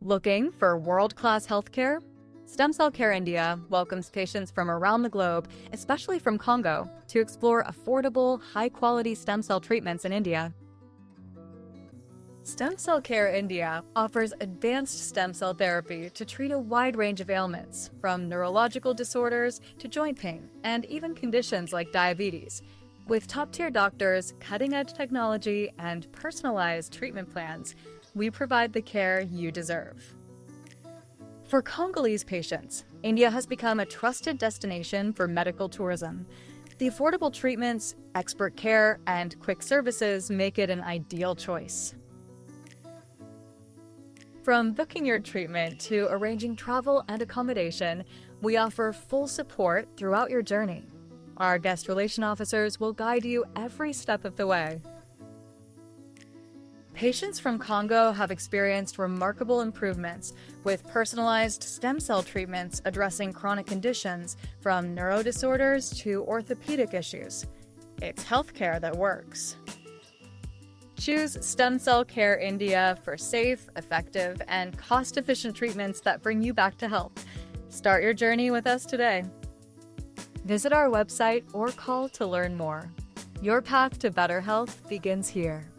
Looking for world-class healthcare? Stem Cell Care India welcomes patients from around the globe, especially from Congo, to explore affordable, high-quality stem cell treatments in India. Stem Cell Care India offers advanced stem cell therapy to treat a wide range of ailments, from neurological disorders to joint pain, and even conditions like diabetes. With top-tier doctors, cutting-edge technology, and personalized treatment plans, we provide the care you deserve. For Congolese patients, India has become a trusted destination for medical tourism. The affordable treatments, expert care, and quick services make it an ideal choice. From booking your treatment to arranging travel and accommodation, we offer full support throughout your journey. Our guest relation officers will guide you every step of the way. Patients from Congo have experienced remarkable improvements with personalized stem cell treatments addressing chronic conditions from neurodisorders to orthopedic issues. It's healthcare that works. Choose Stem Cell Care India for safe, effective, and cost-efficient treatments that bring you back to health. Start your journey with us today. Visit our website or call to learn more. Your path to better health begins here.